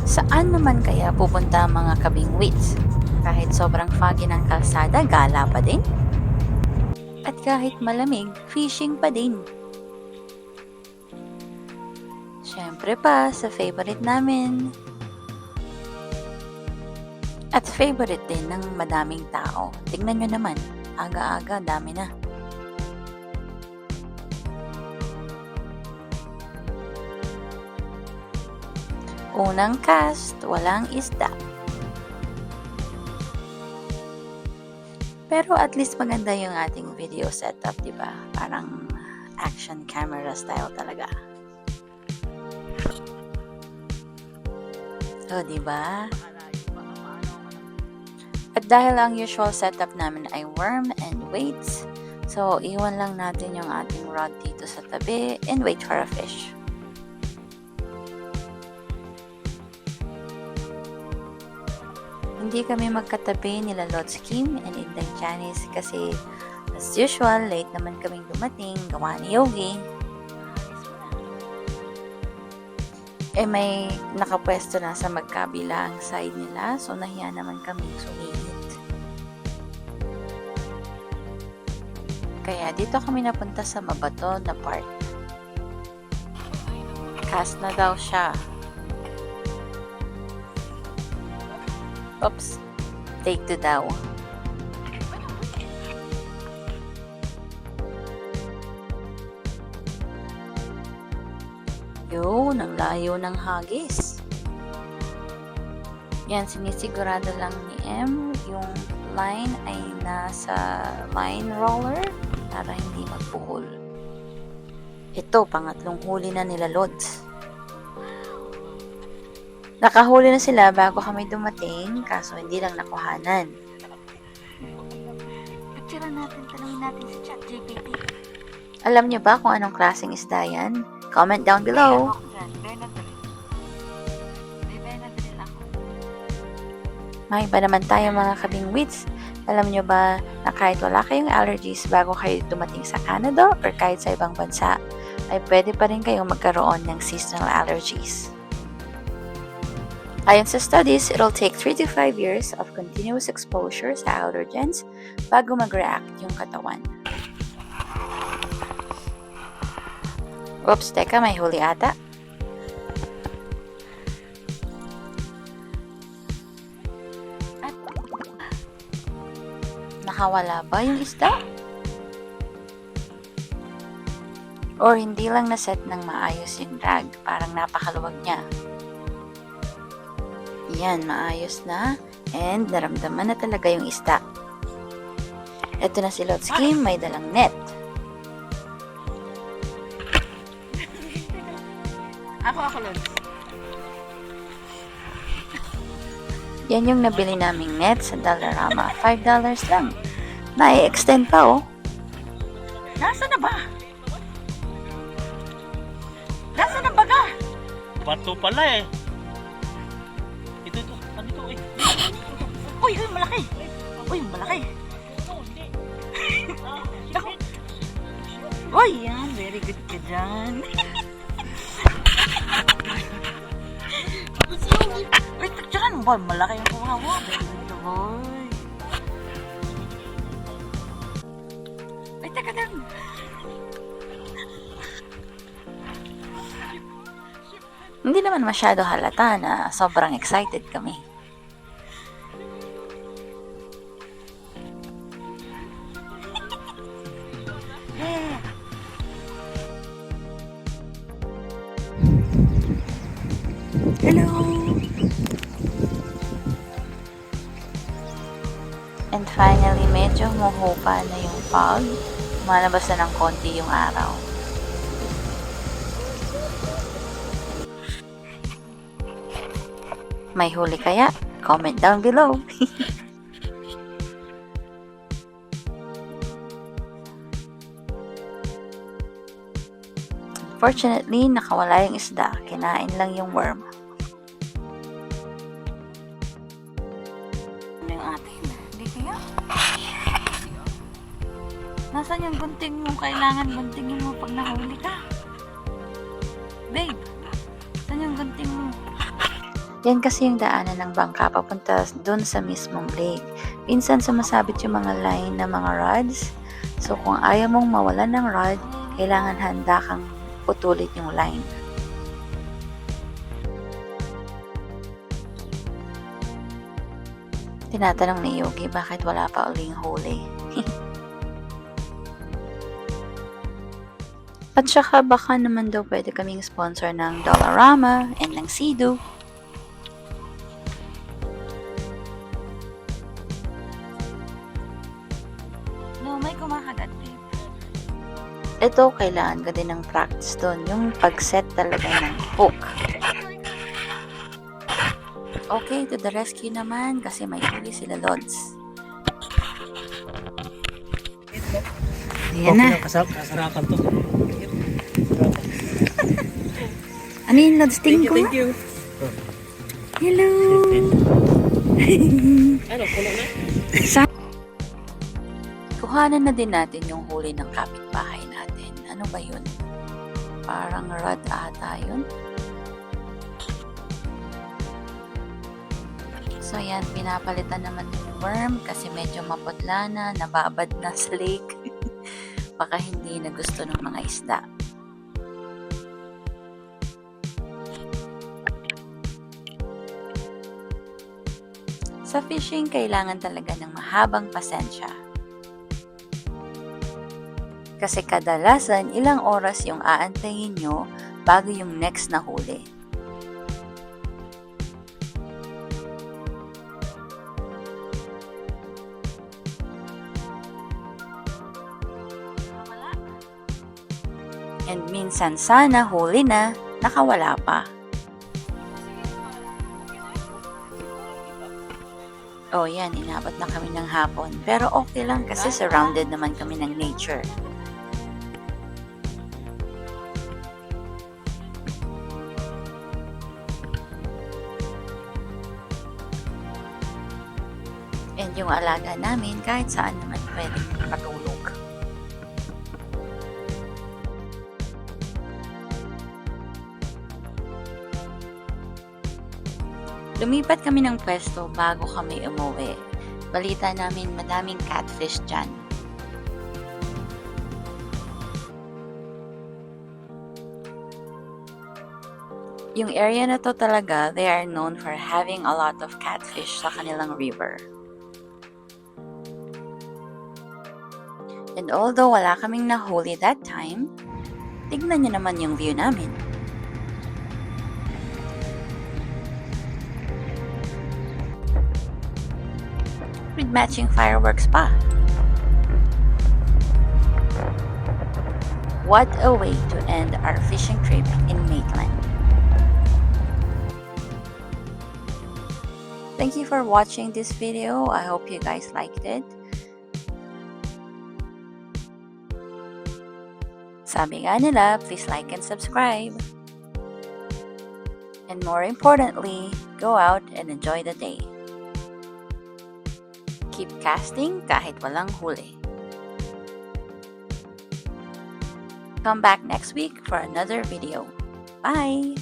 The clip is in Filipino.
Saan naman kaya pupunta ang mga kabingwits? Kahit sobrang foggy ng kalsada, gala pa din? At kahit malamig, fishing pa din. Siyempre pa, sa favorite namin. At favorite din ng madaming tao. Tingnan nyo naman, aga-aga, dami na. Unang cast, walang isda. Pero at least maganda yung ating video setup, di ba? Parang action camera style talaga. So, di ba? At dahil ang usual setup namin ay worm and weights, so iwan lang natin yung ating rod dito sa tabi and wait for a fish. Hindi kami magkatabi nila Lods Kim and Inday Janice kasi as usual, late naman kaming dumating, gawa ni Yogi. May nakapwesto na sa magkabilang side nila, so nahiya naman kaming sumingit. Kaya dito kami napunta sa mabato na part. Cast na daw siya. Oops, take 2 daw. Yun, ang layo ng hagis. Yan, sinisigurado lang ni M yung line ay nasa line roller para hindi magpuhol. Ito, pangatlong huli na nila Lods. Nakahuli na sila bago kami dumating, kaso hindi lang nakuhanan. Picture natin, tanungin natin si ChatGPT. Alam niyo ba kung anong klaseng isda yan? Comment down below. May iba naman tayo mga kabingwits. Alam niyo ba na kahit wala kayong allergies bago kayo dumating sa Canada or kahit sa ibang bansa, ay pwede pa rin kayong magkaroon ng seasonal allergies. Ayon sa studies, it'll take 3 to 5 years of continuous exposure sa allergens bago mag-react yung katawan. Oops, teka, may huli ata. Nakawala ba yung isda? Or hindi lang naset ng maayos yung drag, parang napakaluwag niya. Yan, maayos na. And naramdaman na talaga yung isda. Ito na si Lods Kim, may dalang net. Ako, Lods. Yan yung nabili naming net sa Dollarama. $5 lang. Na-extend pa, oh. Nasaan na ba? Nasaan na ba ka? Bato pala eh. Ito. Ano ito eh? Uy, malaki. Uy, malaki. Uy, yan. Very good ka dyan. Uy, tagtsakan mo ba? Malaki yung kuha mo. Very good ka, boy. Uy, teka lang. Hindi naman masyado halata na sobrang excited kami. Hello. And finally, medyo humuhupa na yung fog. Malabas na ng konti yung araw. May huli kaya? Comment down below. Fortunately, nakawala yung isda. Kinain lang yung worm. Ano yung atin? Hindi kaya? Nasaan yung gunting mo? Kailangan guntingin mo pag nahuli ka. Babe, saan yung gunting mo? Yan kasi yung daanan ng bangka papunta dun sa mismong lake. Minsan sumasabit yung mga line ng mga rods. So kung ayaw mong mawalan ng rod, kailangan handa kang putulin yung line. Tinatanong ni Yogi bakit wala pa uling huli. At saka baka naman daw pwede kaming sponsor ng Dollarama and ng Sea-Doo. No, may kumakagat, babe. Ito, kailangan ka din ng practice doon. Yung pag-set talaga ng hook. Okay, to the rescue naman kasi may huli sila, Lods. Ayan na. Kasarakan to. Ano yung Lods? Tingin ko? Thank you. Hello! Ano, puno na? Kuhanan na din natin yung huli ng kapitbahay natin. Ano ba yun? Parang rod ata yun. So yan, pinapalitan naman yung worm kasi medyo maputla na, nababad na sa lake. Baka hindi na gusto ng mga isda. Sa fishing, kailangan talaga ng mahabang pasensya. Kasi kadalasan, ilang oras yung aantayin nyo bago yung next na huli. And minsan sana huli na, nakawala pa. Oh yan, inabot na kami ng hapon. Pero okay lang kasi surrounded naman kami ng nature. And yung alaga namin, kahit saan naman pwedeng matulog. Lumipat kami ng pwesto bago kami umuwi. Balita namin madaming catfish dyan. Yung area na to talaga, they are known for having a lot of catfish sa kanilang river. And although wala kaming nahuli that time, tignan nyo naman yung view namin. With matching fireworks pa. What a way to end our fishing trip in Maitland. Thank you for watching this video. I hope you guys liked it. Sabi nga nila, please like and subscribe. And more importantly, go out and enjoy the day. Keep casting kahit walang huli. Come back next week for another video. Bye!